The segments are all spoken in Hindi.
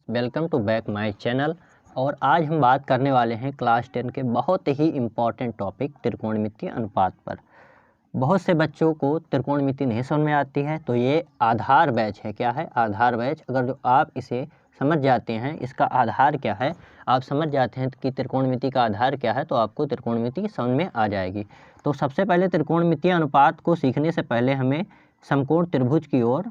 Welcome to back my channel. और आज हम बात करने वाले हैं क्लास 10 के बहुत ही इम्पॉर्टेंट टॉपिक त्रिकोणमितीय अनुपात पर। बहुत से बच्चों को त्रिकोणमिति नहीं समझ में आती है, तो ये आधार बैच है। क्या है? आधार बैच। अगर जो आप इसे समझ जाते हैं, इसका आधार क्या है, आप समझ जाते हैं कि त्रिकोणमिति का आधार क्या है, तो आपको त्रिकोणमिति समझ में आ जाएगी। तो सबसे पहले त्रिकोणमितीय अनुपात को सीखने से पहले हमें समकोण त्रिभुज की ओर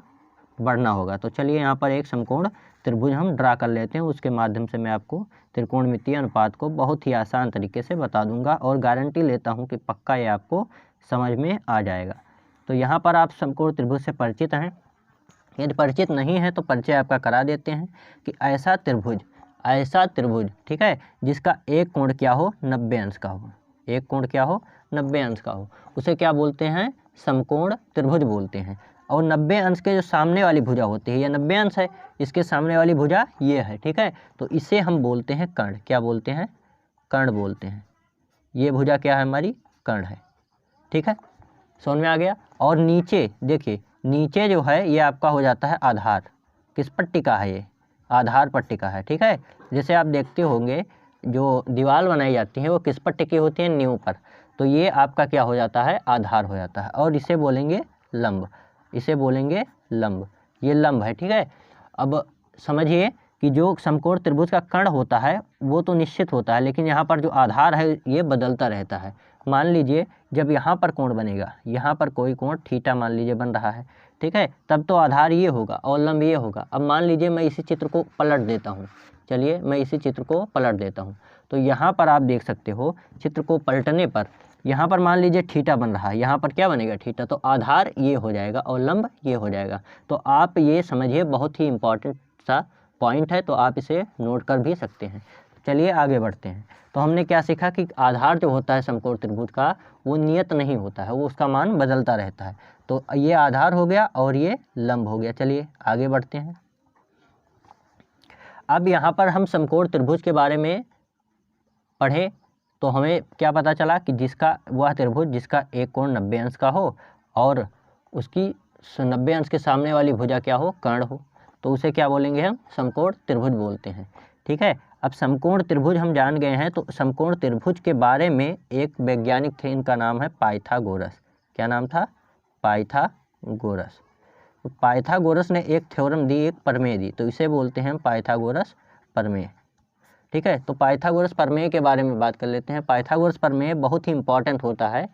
बढ़ना होगा। तो चलिए यहाँ पर एक समकोण त्रिभुज हम ड्रा कर लेते हैं, उसके माध्यम से मैं आपको त्रिकोणमितीय अनुपात को बहुत ही आसान तरीके से बता दूंगा और गारंटी लेता हूँ कि पक्का ये आपको समझ में आ जाएगा। तो यहाँ पर आप समकोण त्रिभुज से परिचित हैं। यदि परिचित नहीं है तो परिचय आपका करा देते हैं कि ऐसा त्रिभुज ठीक है, जिसका एक कोण क्या हो, 90 अंश का हो। एक कोण क्या हो, 90 अंश का हो, उसे क्या बोलते हैं? समकोण त्रिभुज बोलते हैं। और 90 अंश के जो सामने वाली भुजा होती है, ये 90 अंश है, इसके सामने वाली भुजा ये है, ठीक है। तो इसे हम बोलते हैं कर्ण। क्या बोलते हैं? कर्ण बोलते हैं। ये भुजा क्या है? हमारी कर्ण है, ठीक है। समझ में आ गया। और नीचे देखिए, नीचे जो है ये आपका हो जाता है आधार। किस पट्टी का है? ये आधार पट्टी का है, ठीक है। जैसे आप देखते होंगे जो दीवार बनाई जाती है वो किस पट्टी की होती है? नींव पर। तो ये आपका क्या हो जाता है? आधार हो जाता है। और इसे बोलेंगे लंब। इसे बोलेंगे लंब। ये लंब है, ठीक है। अब समझिए कि जो समकोण त्रिभुज का कर्ण होता है वो तो निश्चित होता है, लेकिन यहाँ पर जो आधार है ये बदलता रहता है। मान लीजिए जब यहाँ पर कोण बनेगा, यहाँ पर कोई कोण थीटा मान लीजिए बन रहा है, ठीक है, तब तो आधार ये होगा और लंब ये होगा। अब मान लीजिए मैं इसी चित्र को पलट देता हूँ। चलिए मैं इसी चित्र को पलट देता हूँ। तो यहाँ पर आप देख सकते हो, चित्र को पलटने पर यहाँ पर मान लीजिए थीटा बन रहा है, यहाँ पर क्या बनेगा? थीटा। तो आधार ये हो जाएगा और लंब ये हो जाएगा। तो आप ये समझिए, बहुत ही इंपॉर्टेंट सा पॉइंट है, तो आप इसे नोट कर भी सकते हैं। चलिए आगे बढ़ते हैं। तो हमने क्या सीखा कि आधार जो होता है समकोण त्रिभुज का वो नियत नहीं होता है, वो उसका मान बदलता रहता है। तो ये आधार हो गया और ये लंब हो गया। चलिए आगे बढ़ते हैं। अब यहाँ पर हम समकोण त्रिभुज के बारे में पढ़े तो हमें क्या पता चला कि जिसका वह त्रिभुज जिसका एक कोण 90 अंश का हो और उसकी 90 अंश के सामने वाली भुजा क्या हो? कर्ण हो, तो उसे क्या बोलेंगे? हम समकोण त्रिभुज बोलते हैं, ठीक है। अब समकोण त्रिभुज हम जान गए हैं, तो समकोण त्रिभुज के बारे में एक वैज्ञानिक थे, इनका नाम है पाइथागोरस। क्या नाम था? पाइथागोरस। तो पाइथागोरस ने एक थ्योरम दी, एक प्रमेय दी, तो इसे बोलते हैं पाइथागोरस प्रमेय, ठीक है। तो पाइथागोरस प्रमेय के बारे में बात कर लेते हैं। पाइथागोरस प्रमेय बहुत ही इंपॉर्टेंट होता है,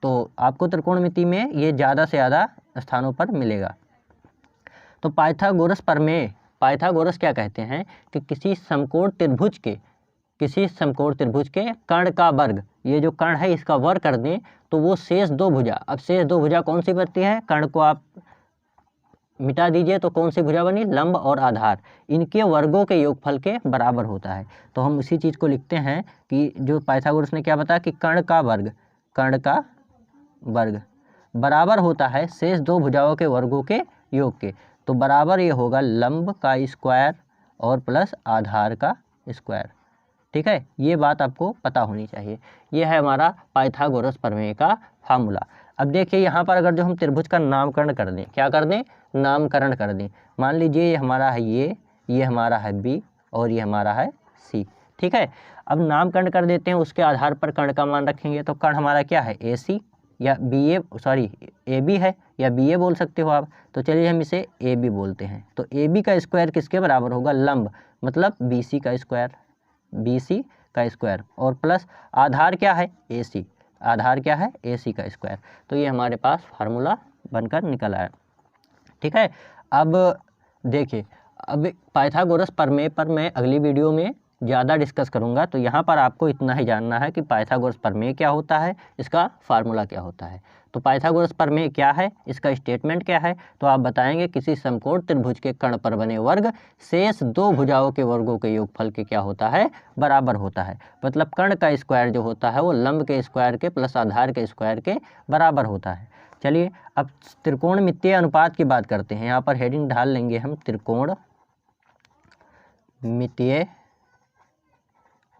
तो आपको त्रिकोणमिति में ये ज़्यादा से ज़्यादा स्थानों पर मिलेगा। तो पाइथागोरस प्रमेय, पाइथागोरस क्या कहते हैं कि किसी समकोण त्रिभुज के कर्ण का वर्ग, ये जो कर्ण है इसका वर्ग कर दें तो वो शेष दो भुजा, अब शेष दो भुजा कौन सी बनती है? कर्ण को आप मिटा दीजिए तो कौन सी भुजा बनी? लंब और आधार। इनके वर्गों के योगफल के बराबर होता है। तो हम उसी चीज़ को लिखते हैं कि जो पाइथागोरस ने क्या बताया कि कर्ण का वर्ग बराबर होता है शेष दो भुजाओं के वर्गों के योग के। तो बराबर ये होगा लंब का स्क्वायर और प्लस आधार का स्क्वायर, ठीक है। ये बात आपको पता होनी चाहिए। ये है हमारा पाइथागोरस प्रमेय का फार्मूला। अब देखिए यहाँ पर अगर जो हम त्रिभुज का नामकरण कर दें, क्या कर दें? नामकरण कर दें। मान लीजिए ये हमारा है ये हमारा है बी और ये हमारा है सी, ठीक है। अब नामकरण कर देते हैं, उसके आधार पर कर्ण का मान रखेंगे। तो कर्ण हमारा क्या है? ए सी या ए बी है या बी ए बोल सकते हो आप। तो चलिए हम इसे ए बी बोलते हैं। तो ए बी का स्क्वायर किसके बराबर होगा? लंब, मतलब बी सी का स्क्वायर और प्लस आधार क्या है? ए सी। आधार क्या है? ए सी का स्क्वायर। तो ये हमारे पास फार्मूला बनकर निकल आया, ठीक है। अब देखिए, अब पाइथागोरस प्रमेय पर मैं अगली वीडियो में ज़्यादा डिस्कस करूंगा। तो यहाँ पर आपको इतना ही जानना है कि पाइथागोरस प्रमेय क्या होता है, इसका फार्मूला क्या होता है। तो पाइथागोरस प्रमेय क्या है, इसका स्टेटमेंट क्या है, तो आप बताएंगे किसी समकोण त्रिभुज के कर्ण पर बने वर्ग शेष दो भुजाओं के वर्गों के योगफल के क्या होता है? बराबर होता है। मतलब कर्ण का स्क्वायर जो होता है वो लंब के स्क्वायर के प्लस आधार के स्क्वायर के बराबर होता है। चलिए अब त्रिकोणमितीय अनुपात की बात करते हैं। यहाँ पर हेडिंग ढाल लेंगे हम, त्रिकोणमितीय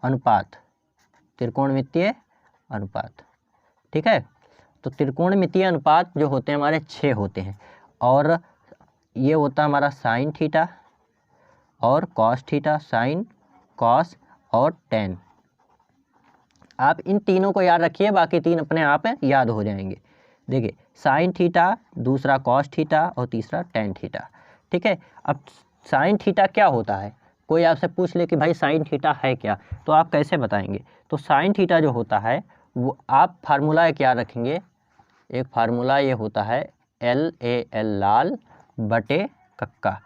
अनुपात, त्रिकोणमितीय अनुपात, ठीक है। तो त्रिकोणमितीय अनुपात जो होते हैं हमारे 6 होते हैं, और ये होता है हमारा साइन थीटा और कॉस थीटा, साइन, कॉस और टेन। आप इन तीनों को याद रखिए, बाकी तीन अपने आप याद हो जाएंगे। देखिए साइन थीटा, दूसरा कॉस थीटा और तीसरा टेन थीटा। ठीक है, अब साइन थीटा क्या होता है? कोई आपसे पूछ ले कि भाई साइन थीटा है क्या, तो आप कैसे बताएंगे? तो साइन थीटा जो होता है वो आप फार्मूला एक याद रखेंगे। एक फार्मूला ये होता है LAL, लाल बटे कक्का।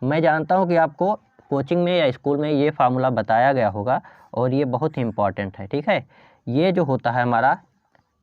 मैं जानता हूँ कि आपको कोचिंग में या स्कूल में ये फार्मूला बताया गया होगा और ये बहुत ही इम्पॉर्टेंट है। ठीक है, ये जो होता है हमारा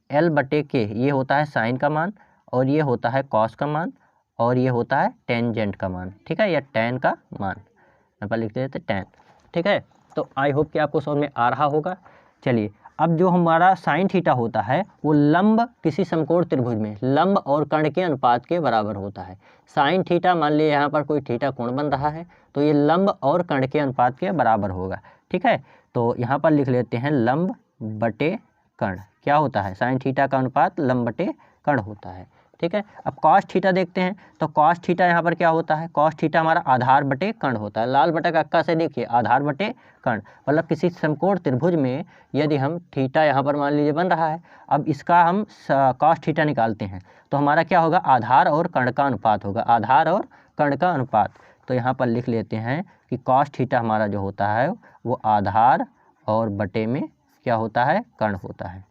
L बटे के, ये होता है साइन का मान और ये होता है कॉस का मान और ये होता है टेंजेंट का मान। ठीक है, या टेन का मान, यहाँ पर लिख देते टेन। ठीक है, तो आई होप कि आपको समझ में आ रहा होगा। चलिए, अब जो हमारा साइन थीटा होता है वो लंब किसी समकोण त्रिभुज में लंब और कर्ण के अनुपात के बराबर होता है। साइन थीटा, मान लीजिए यहाँ पर कोई थीटा कोण बन रहा है तो ये लंब और कर्ण के अनुपात के बराबर होगा। ठीक है, तो यहाँ पर लिख लेते हैं लंब बटे कर्ण। क्या होता है? साइन थीटा का अनुपात लंब बटे कर्ण होता है। ठीक है, अब कॉस थीटा देखते हैं तो कॉस थीटा यहाँ पर क्या होता है? कॉस थीटा हमारा आधार बटे कर्ण होता है। लाल बटे कक्का से देखिए आधार बटे कर्ण, मतलब किसी समकोण त्रिभुज में यदि हम थीटा यहाँ पर मान लीजिए बन रहा है, अब इसका हम कॉस थीटा निकालते हैं तो हमारा क्या होगा? आधार और कर्ण का अनुपात होगा, आधार और कर्ण का अनुपात। तो यहाँ पर लिख लेते हैं कि कॉस थीटा हमारा जो होता है वो आधार और बटे में क्या होता है? कर्ण होता है।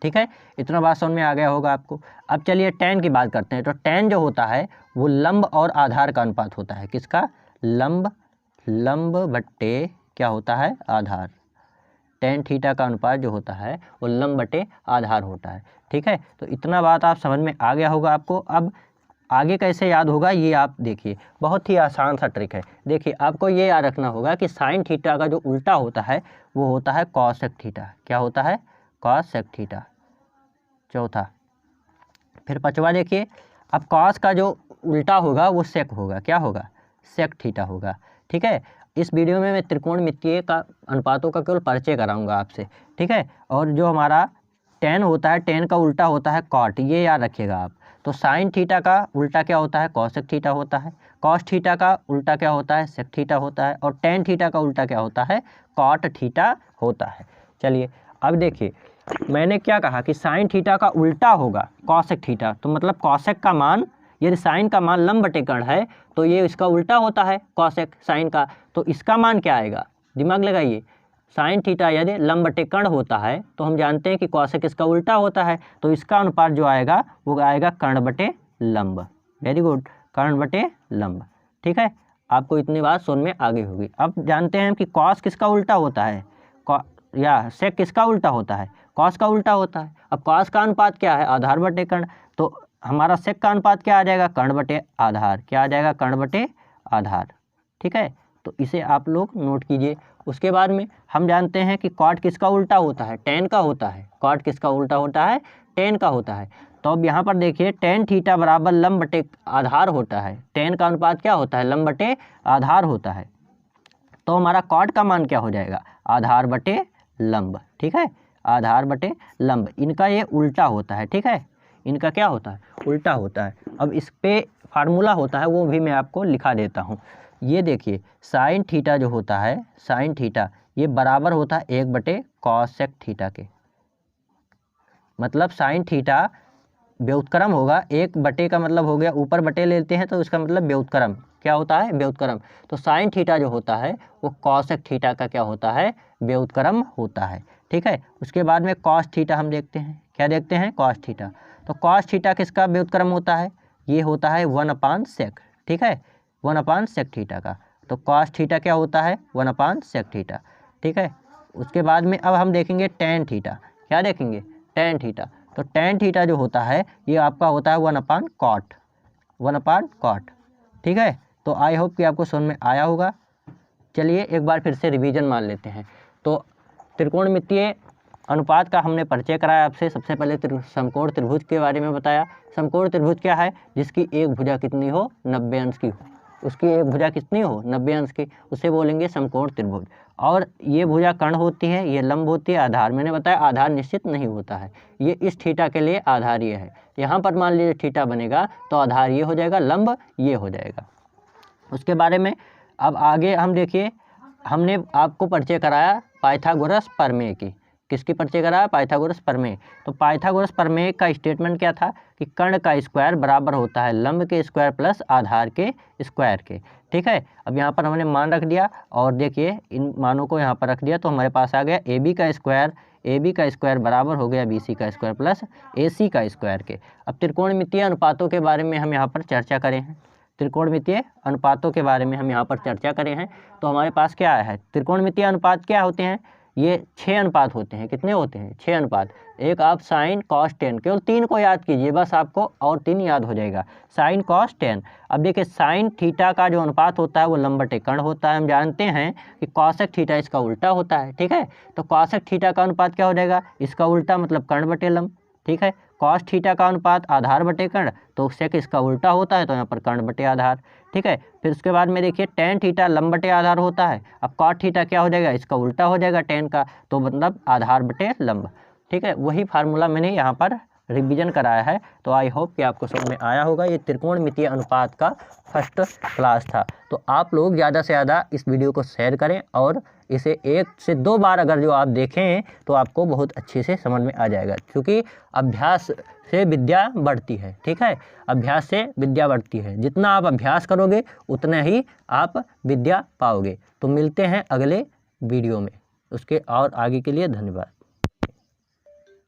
ठीक है, इतना बात समझ में आ गया होगा आपको। अब चलिए टेन की बात करते हैं। तो टेन जो होता है वो लंब और आधार का अनुपात होता है। किसका? लंब बटे क्या होता है? आधार। टेन थीटा का अनुपात जो होता है वो लंब बटे आधार होता है। ठीक है, तो इतना बात आप समझ में आ गया होगा आपको। अब आगे कैसे याद होगा ये आप देखिए, बहुत ही आसान सा ट्रिक है। देखिए आपको ये याद रखना होगा कि साइन थीटा का जो उल्टा होता है वो होता है कॉसेक थीटा। क्या होता है? Cosec theta. चौथा, फिर पांचवा देखिए, अब कॉस का जो उल्टा होगा वो सेक होगा। क्या होगा? सेक थीटा होगा। ठीक है, इस वीडियो में मैं त्रिकोणमितीय का अनुपातों का केवल परिचय कराऊंगा आपसे। ठीक है, और जो हमारा टेन होता है, टेन का उल्टा होता है कॉट, ये याद रखिएगा आप। तो साइन थीटा का उल्टा क्या होता है? कॉसेक थीटा होता है। कॉस थीटा का उल्टा क्या होता है? सेक थीटा होता है। और टेन थीटा का उल्टा क्या होता है? कॉट थीटा होता है। चलिए अब देखिए, मैंने क्या कहा कि साइन थीटा का उल्टा होगा कॉसेक थीटा, तो मतलब कॉसेक का मान, यदि साइन का मान लंब बटे कर्ण है तो ये इसका उल्टा होता है कॉसेक साइन का, तो इसका मान क्या आएगा? दिमाग लगाइए, साइन थीटा यदि लंब बटे कर्ण होता है तो हम जानते हैं कि कॉसेक इसका उल्टा होता है, तो इसका अनुपात जो आएगा वो आएगा कर्ण बटे लंब। वेरी गुड, कर्ण बटे लंब। ठीक है, आपको इतनी बात समझ में आ गई होगी। अब जानते हैं कि कॉस किसका उल्टा होता है या सेक किसका उल्टा होता है? कॉस का उल्टा होता है। अब कॉस का अनुपात क्या है? आधार बटे कर्ण, तो हमारा सेक का अनुपात क्या आ जाएगा? कर्ण बटे आधार। क्या आ जाएगा? कर्ण बटे आधार। ठीक है, तो इसे आप लोग नोट कीजिए। उसके बाद में हम जानते हैं कि कॉट किसका उल्टा होता है? टेन का होता है। कॉट किसका उल्टा होता है? टेन का होता है। तो अब यहाँ पर देखिए, टेन थीटा बराबर लंब बटे आधार होता है। टेन का अनुपात क्या होता है? लंब बटे आधार होता है। तो हमारा कॉट का मान क्या हो जाएगा? आधार बटे लंब। ठीक है, आधार बटे लंब, इनका ये उल्टा होता है। ठीक है, इनका क्या होता है? उल्टा होता है। अब इस पे फार्मूला होता है, वो भी मैं आपको लिखा देता हूँ। ये देखिए, साइन थीटा जो होता है, साइन थीटा ये बराबर होता है 1 बटे कॉसेक थीटा के। मतलब साइन थीटा व्युत्क्रम होगा, 1 बटे का मतलब हो गया ऊपर बटे लेते हैं तो इसका मतलब व्युत्क्रम। क्या होता है? व्युत्क्रम। तो साइन थीटा जो होता है वो कॉसेक थीटा का क्या होता है? व्युत्क्रम होता है। ठीक है, उसके बाद में कॉस थीटा हम देखते हैं। क्या देखते हैं? Cos theta. तो कॉस थीटा किसका व्युत्क्रम होता है? ये होता है 1/sec। ठीक है, 1/sec थीटा का। तो कॉस थीटा क्या होता है? 1/sec theta. ठीक है, उसके बाद में अब हम देखेंगे टेन थीटा। क्या देखेंगे? Tan theta. तो टेन थीटा जो होता है ये आपका होता है 1/cot, 1/cot। ठीक है, तो आई होप कि आपको समझ में आया होगा। चलिए एक बार फिर से रिवीजन मान लेते हैं। तो त्रिकोणमितीय अनुपात का हमने परिचय कराया आपसे। सबसे पहले समकोण त्रिभुज के बारे में बताया। समकोण त्रिभुज क्या है? जिसकी एक भुजा कितनी हो? 90 अंश की हो। उसकी एक भुजा कितनी हो? 90 अंश की, उसे बोलेंगे समकोण त्रिभुज। और ये भुजा कर्ण होती है, ये लंब होती है, आधार मैंने बताया आधार निश्चित नहीं होता है, ये इस थीटा के लिए आधारीय है। यहाँ पर मान लीजिए थीटा बनेगा तो आधार ये हो जाएगा, लंब ये हो जाएगा। उसके बारे में अब आगे हम देखिए, हमने आपको परिचय कराया पाइथागोरस प्रमेय की। किसकी परिचय कराया? पाइथागोरस प्रमेय। तो पाइथागोरस प्रमेय का स्टेटमेंट क्या था कि कर्ण का स्क्वायर बराबर होता है लंब के स्क्वायर प्लस आधार के स्क्वायर के। ठीक है, अब यहाँ पर हमने मान रख दिया और देखिए इन मानों को यहाँ पर रख दिया तो हमारे पास आ गया ए बी का स्क्वायर बराबर हो गया बी सी का स्क्वायर प्लस ए सी का स्क्वायर के। अब त्रिकोणमितीय अनुपातों के बारे में हम यहाँ पर चर्चा करें हैं। त्रिकोणमितीय अनुपातों के बारे में हम यहाँ पर चर्चा करें हैं तो हमारे पास क्या आया है? त्रिकोणमितीय अनुपात क्या होते हैं? ये 6 अनुपात होते हैं। कितने होते हैं? 6 अनुपात। एक आप साइन कॉस टेन, केवल 3 को याद कीजिए बस, आपको और 3 याद हो जाएगा। Sine cos tan. अब देखिए साइन थीटा का जो अनुपात होता है वो लंब बटे कर्ण होता है। हम जानते हैं कि कॉसेक थीटा इसका उल्टा होता है। ठीक है, तो कॉसेक थीटा का अनुपात क्या हो जाएगा? इसका उल्टा मतलब कर्ण बटे लंब। ठीक है, कॉस थीटा का अनुपात आधार बटे कर्ण, तो सेक इसका उल्टा होता है तो यहाँ पर कर्ण बटे आधार। ठीक है, फिर उसके बाद में देखिए टेन थीटा लंब बटे आधार होता है। अब कॉट थीटा क्या हो जाएगा? इसका उल्टा हो जाएगा टेन का, तो मतलब आधार बटे लंब। ठीक है, वही फार्मूला मैंने यहाँ पर रिवीजन कराया है। तो आई होप कि आपको समझ में आया होगा। ये त्रिकोणमितीय अनुपात का फर्स्ट क्लास था। तो आप लोग ज़्यादा से ज़्यादा इस वीडियो को शेयर करें और इसे 1 से 2 बार अगर जो आप देखें तो आपको बहुत अच्छे से समझ में आ जाएगा, क्योंकि अभ्यास से विद्या बढ़ती है। ठीक है, अभ्यास से विद्या बढ़ती है। जितना आप अभ्यास करोगे उतना ही आप विद्या पाओगे। तो मिलते हैं अगले वीडियो में। उसके और आगे के लिए धन्यवाद।